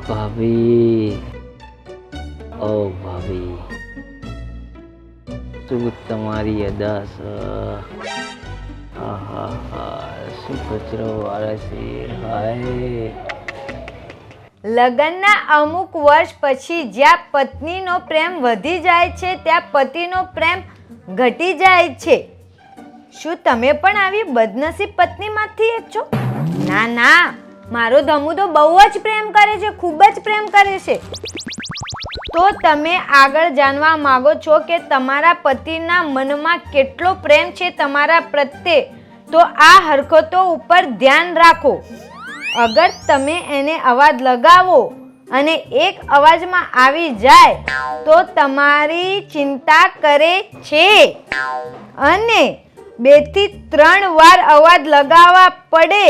ભાભી, ઓ ભાભી, શું તમારી અદા છે? શું કચરો વાળે છે? હાય, લગ્નના અમુક વર્ષ પછી જ્યાં પત્નીનો પ્રેમ વધી જાય છે ત્યાં પતિનો પ્રેમ ઘટી જાય છે. શું તમે પણ આવી બદનસીબ પત્નીમાંથી એક છો? ના ના, મારો ધમુ તો બહુ જ પ્રેમ કરે છે, ખૂબ જ પ્રેમ કરે છે. તો તમે આગળ જાણવા માંગો છો કે તમારા પતિના મનમાં કેટલો પ્રેમ છે તમારા પ્રત્યે, તો આ હરકતો ઉપર ધ્યાન રાખો. અગર તમે એને અવાજ લગાવો અને એક અવાજમાં આવી જાય તો તમારી ચિંતા કરે છે, અને 2 થી 3 વાર અવાજ લગાવવા પડે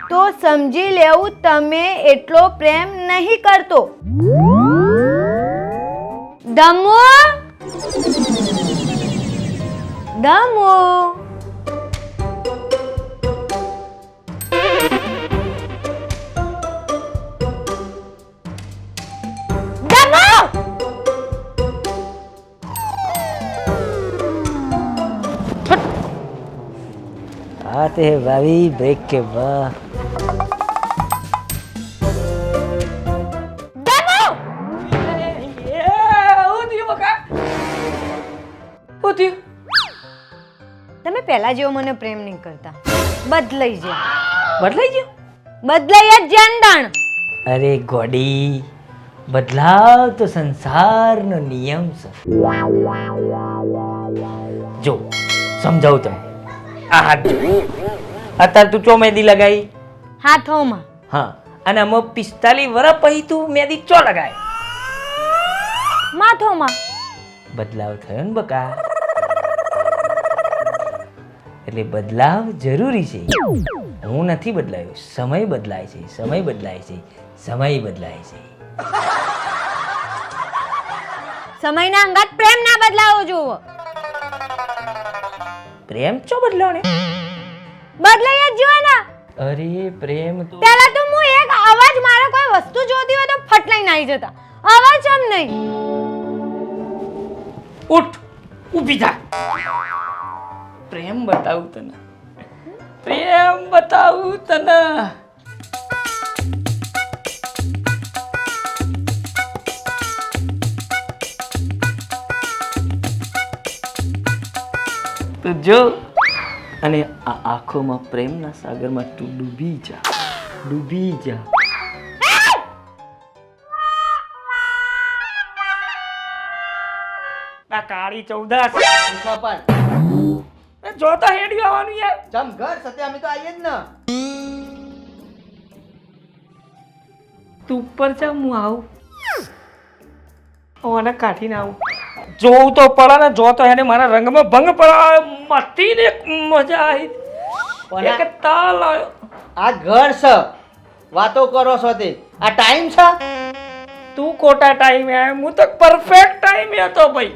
તો સમજી લેવું તમે એટલો પ્રેમ નહીં કરતો. દમુ, દમુ, आते हैं भाभी ब्रेक के बाद. તમે પહેલા જેવો મને પ્રેમ નહીં કરતા. બદલાઈ જાય. બદલાઈ ગયો? બદલાઈ જ જાણદાણ. અરે ગોડી, બદલાવ તો સંસારનો નિયમ છે. જો સમજાવું તમે. આ હાથ જો. અત્યારે તું ચો મહેંદી લગાવી? હાથોમાં. હા, અને આમાં 45 વર્ષ પછી તું મહેંદી ચો લગાય? માથોમાં. બદલાવ થયો ને બકા. એટલે બદલાવ જરૂરી છે. હું નથી બદલાયો, સમય બદલાય છે, સમય બદલાય છે, સમય બદલાય છે. સમયના અંગત પ્રેમ ના બદલાવો જોવો. પ્રેમ ચો બદલાવ ને? બદલાઈ જ જો ને. અરે પ્રેમ તો પહેલા તો હું એક અવાજ, મારે કોઈ વસ્તુ જોતી હોય તો ફટ લઈને આવી જતા. અવાજ આમ નહીં. ઉઠ, ઊભી થા. પ્રેમ બતાવું તને, પ્રેમ બતાવું તને. તો જો, અને આ આંખોમાં પ્રેમના સાગરમાં તું ડૂબી જા, ડૂબી જા. આ કાળી ચૌદસ જોતા હેડી આવવાનું યાર. જમ ઘર સતે અમે તો આવીએ જ ને. તું ઉપર જા, હું આવું. ઓને કાઢીને આવું. જોવું તો પડે ને, જો તો એને મારા રંગમાં ભંગ પડાવે. મસ્તી ને મજા આવી. એક તાલ આવ્યો. આ ઘર છે, વાતો કરો છો તે. આ ટાઈમ છે. તું ખોટા ટાઈમે આવ્યો, હું તો પરફેક્ટ ટાઈમે હતો ભાઈ.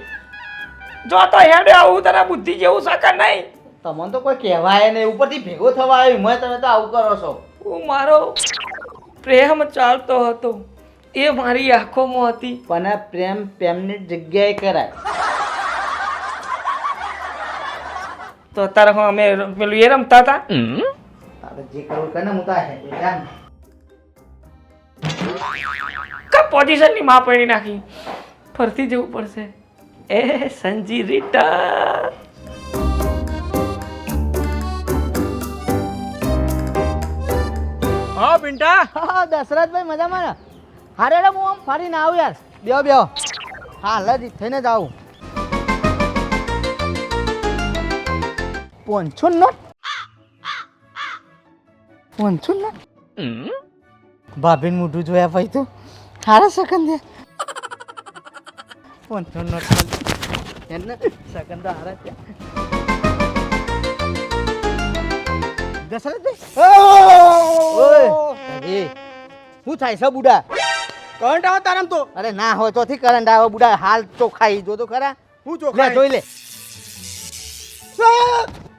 જો તો હેડે આવું, તને બુદ્ધિ જેવું શકે નહીં. તમને તો કોઈ કહેવાય નહીં, ઉપરથી ભેગો થવા આવ્યું મેં, તમે તો આવું કરો છો. હું મારો પ્રેમ ચાલતો હતો, એ મારી આંખોમાં હતી. પણ આ પ્રેમ પ્રેમની જગ્યાએ કરાય. તો તારે હું અમે પેલું એ રમતા હતા. આપણે જે કરવું કરે ને, હું તો આ હેડે જામ. કા પોઝિશનની માં પડી નાખી. ફરતી જવું પડશે. એ સંજી રીટા. હા પિન્ટા. હા દશરથભાઈ મજામાં ને? હારે હું આમ ફરીને આવું યાર. બેહો બેહો. હાલ જ થઈને જ આવું. 500 નોટ? 500 નોટ? ભાભીને મોઢું જોયા પછી તો હારા સેકન્ડ દે. 500 નોટ એને સેકન્ડ તો હારા છે. દશરથભાઈ ઓય એ શું થાય છે બુડા? કરંટ આવો તારામ તો. અરે ના હોય તોથી કરંટ આવે બુડા. હાલ ચોખાઈ જો તો ખરા. હું ચોખા લે જોઈ લે.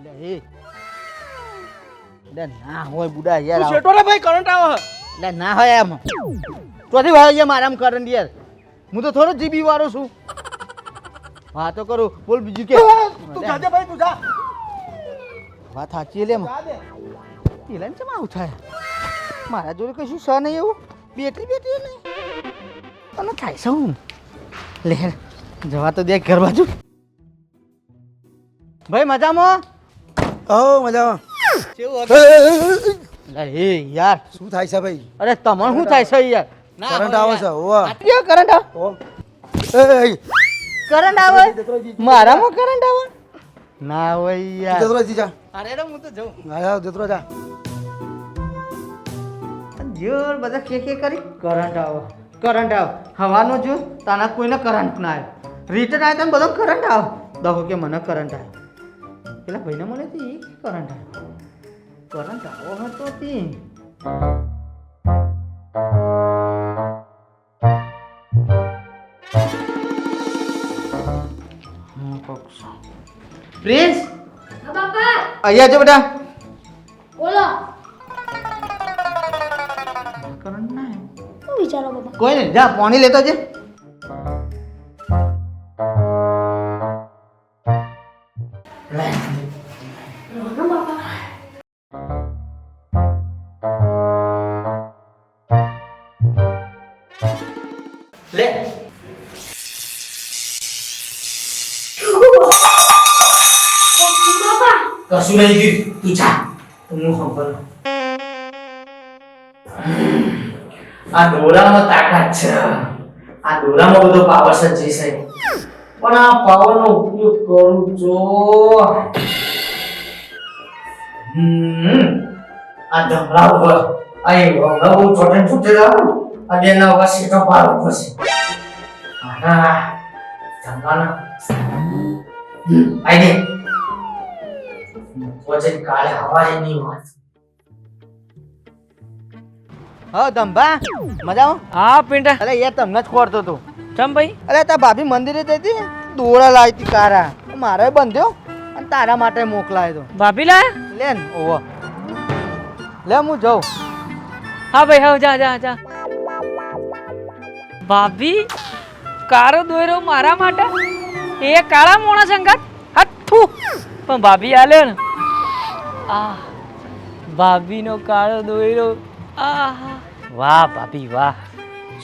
લે એ લે ના હોય બુડા યાર. શેટો રે ભાઈ કરંટ આવો. લે ના હોય એમ. ચોથી વાર અહીંયા મારામ કરંટ યાર હું તો થોડો જીબી વાળો છું હા તો કરું બોલ બીજું કે તું જાજે ભાઈ તું જા વાત સાચી લે જા દે પેલા ને આવું થાય મારા જોડે કશું છે નહીં એવું બેટરી બેટરી નહીં અને થાય છે હું લે જવા તો દે ઘર બાજુ ભાઈ મજામાં ઓ મજામાં કેવું હતું એ યાર શું થાય છે ભાઈ અરે તમને શું થાય છે યાર કરંટ આવે છે ઓવા કેવો કરંટ આવે ઓ એ કરંટ આવે મારામાં કરંટ આવે ના હોય યાર જતરો જા અરે રે હું તો જઉં આયા જતરો જા જોર બધા કે કરી કરંટ આવે હવાનો જો તાના કોઈને કરંટ ના આવે રિટર્ન આવે તો બધો કરંટ આવે દહો કે મને કરંટ આવે પેલા ભાઈને મળે તો એ કરંટ આવે કરંટ આવો હતો તે પ્રિન્સ બાપા અહીંયા જો બેટા બોલો કરંટ ના આવે શું વિચારો બાપા કોઈ નહીં જા પાણી લેતો છે લે કશું નહીં ગયું તું જા હું ખબર આ દોરામાં તાકાત છે આ દોરામાં બધો પાવર છે જે છે પણ આ પાવરનો ઉપયોગ કરું જો આ ધમરા ઉપર આ હમણાં બહુ છોટે છૂટે જાવ આ બેના ઉપર સીટો પાર ઉપર છે આના ધમરાના આઈ દે વજન કાળે હવાય નહીં વાત હા ધંભા મજામાં હા પિંટા અરે યાર તમને જ ખોરતો તો ચમ ભાઈ અરે તાર ભાભી મંદિરે જઈ હતી દોડા લાવી હતી કારા મારે બંધ્યો અને તારા માટે મોકલાયો તો ભાભી લાયા લે ને ઓવો લે હું જાઉં હા ભાઈ હા જા જા જા ભાભી કારો દોયરો મારા માટે એ કાળા મોણા સંગાત હથું પણ ભાભી આલે ને આ ભાભીનો કાળો દોયરો આહા વાહ ભાભી વાહ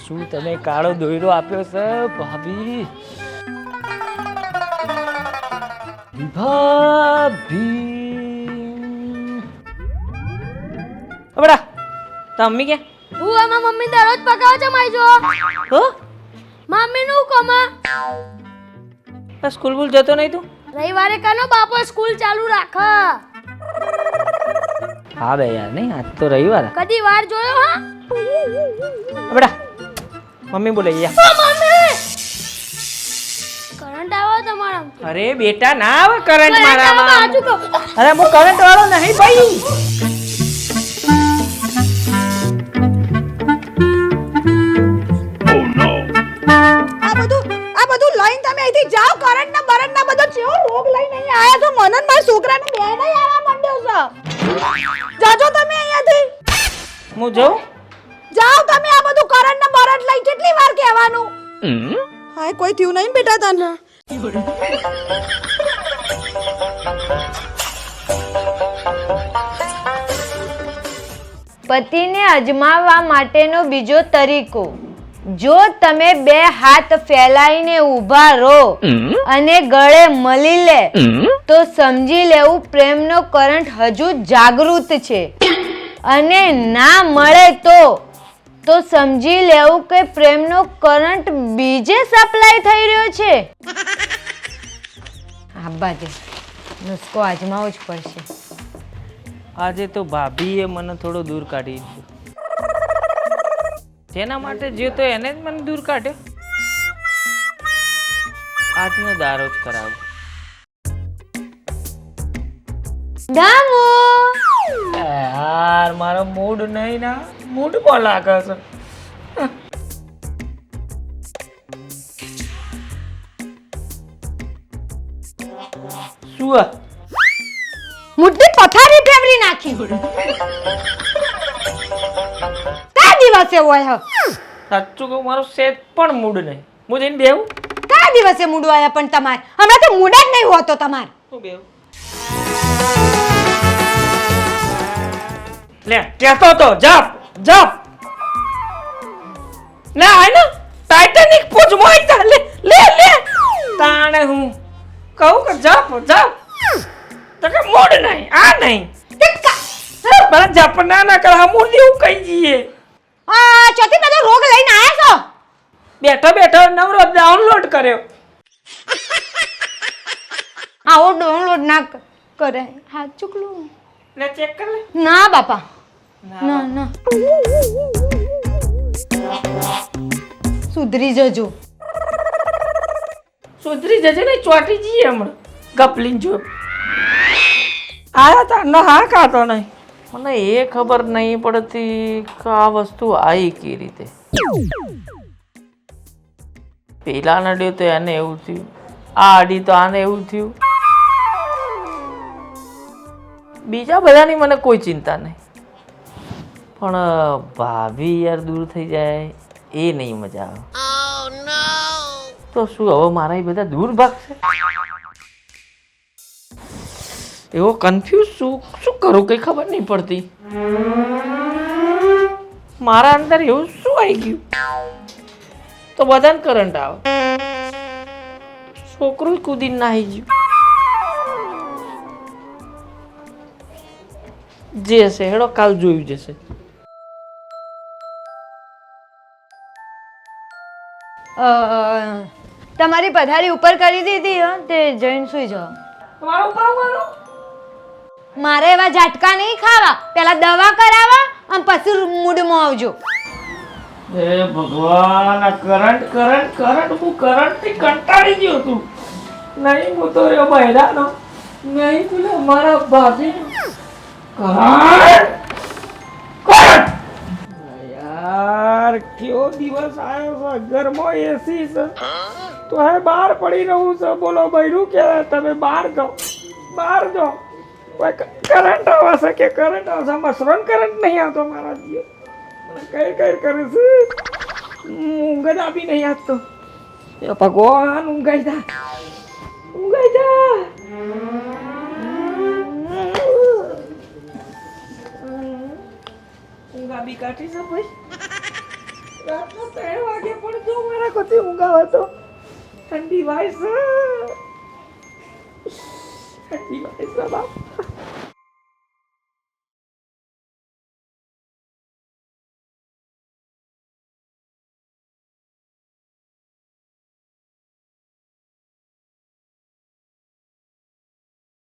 શું તમે કાળો દોયરો આપ્યો છે ભાભી ભાભી બડા તમ્મી કે હું આમાં મમ્મી દરરોજ પકાવ છે માઈ જો હો મમ્મી નું કોમા સ્કૂલ ભૂલ જતો નહીં તું રવિવારે કાનો બાપો સ્કૂલ ચાલુ રાખે હા બે યાર નહીં આજ તો રવિવાર કદી વાર જોયો હા બડા મમ્મી બોલે યા મમ્મી કરંટ આવો તમારા અરે બેટા ના આવે કરંટ મારામાં બાજુ કહો અરે હું કરંટ વાળો નહીં ભાઈ આ બધું લઈને તમે અહીંથી જાઓ કરંટ ના બરંટ ના બધો કેવો રોગ લઈને અહીં આયા છો મનન મારા છોકરાને બે નહીં આવવા માંડ્યો છે જાજો તમે અહીંયાથી હું જાઉં જાઓ તમે આ બધું કરંટ ના બરંટ લઈ કેટલી વાર કહેવાનું હાય કોઈ થયું નહીં બેટા તને પતિને અજમાવવા માટેનો બીજો તરીકો જો તમે બે હાથ ફેલાઈને ઊભા રહો અને ગળે મળી લે તો સમજી લેવું પ્રેમનો કરંટ હજુ જાગૃત છે અને ના મળે તો સમજી લેવું કે પ્રેમનો કરંટ બીજે સપ્લાય થઈ રહ્યો છે આ બાજુ નુસ્ખો આજમાવવો જ પડશે આજે તો ભાભીએ મને થોડો દૂર કાઢી દીધો જેના માટે જે તો એને જ મને દૂર કાઢ્યો આજનો દારો જ કરાવો દામુ યાર મારો મૂડ નહીં ના મૂડ કોણ લાગે છે શું આ? મુઠ્ઠી પથારી ફેવરી નાખી કા દિવસે હોય હ સાચું કહું મારું સેજ પણ મૂડ નહીં. હું જઈને બેહું. કયા દિવસે મૂડ આયા પણ તમારે હમણાં તો મૂડ જ નહીં હોતો તમારે. હું બેહું. લે કહેતો તો જપ જપ. લે આય ને ટાઇટેનિક પૂજમાં આવી જા. લે લે લે તાણે હું કહું કે જપ જપ તો કે મૂડ નહીં આ નહીં. બરા જપ ના કર હમું લેવું કઈ જઈએ. આ ચોથી બધો રોગ લઈને આયા છો. બેઠો બેઠો નવરો ડાઉનલોડ કર્યો. આવો ડાઉનલોડ ના કરે હા ચૂકલું લે ચેક કર લે. ના બાપા ના ના સુધરી જજો. સુધરી જશે ને ચોટી જઈએ હમણાં ગપલીન જો આયા તા ન હા કાતો નહીં. મને એ ખબર નહીં પડતી કે આ વસ્તુ આવી કઈ રીતે. પેલા નડ્યો તો એને એવું થયું, આ અડી તો આને એવું થયું. બીજા બધાની મને કોઈ ચિંતા નહીં, પણ ભાભી યાર દૂર થઈ જાય એ નહીં મજા આવે. તો શું હવે મારા એ બધા દૂર ભાગશે? એવો કન્ફ્યુઝ શું કરું કઈ ખબર નહીં પડતી. મારા અંદર એવું શું આવી ગયું તો બધાને કરંટ આવે. છોકરું કૂદીને નાહી ગયું. જે હશે હેડો કાલ જોયું જશે. તમારી પથારી ઉપર કરી દીધી હો તે જઈને સુઈ જાઓ. તમારો ઉપર ઉભો. મારે એવા ઝાટકા નહીં ખાવા, પેલા દવા કરાવવા અને પછી મૂડમાં આવજો. હે ભગવાન, આ કરંટ કરંટ કરંટ હું કરંટ થી કંટાળી ગયો તું. નહીં હું તો રહ્યો બહેરાનો, નહીં પેલા મારા ભાભી કરંટ કરંટ. યાર કેવો દિવસ આવ્યો છે, ઘરમાં એસી છે તો હે બહાર પડી રહું છે. બોલો બૈરું કે તમે બહાર જાઓ, બહાર જાઓ. કરંટ આવશે કે કરંટ આવશે, મસરોન કરંટ નહીં આવતો મારા જીવ. કઈ કઈ કરે છે, ઊંઘ જ આપી નહીં આપતો. એ ભગવાન ઊંઘાઈ જા, ઊંઘાઈ જા. ઊંઘ આપી કાઢી છે ભાઈ. રાતનો 3 વાગે પણ જો મારા કોતે ઊંઘ આવે તો ઠંડી વાય છે, ઠંડી વાય છે બાપ.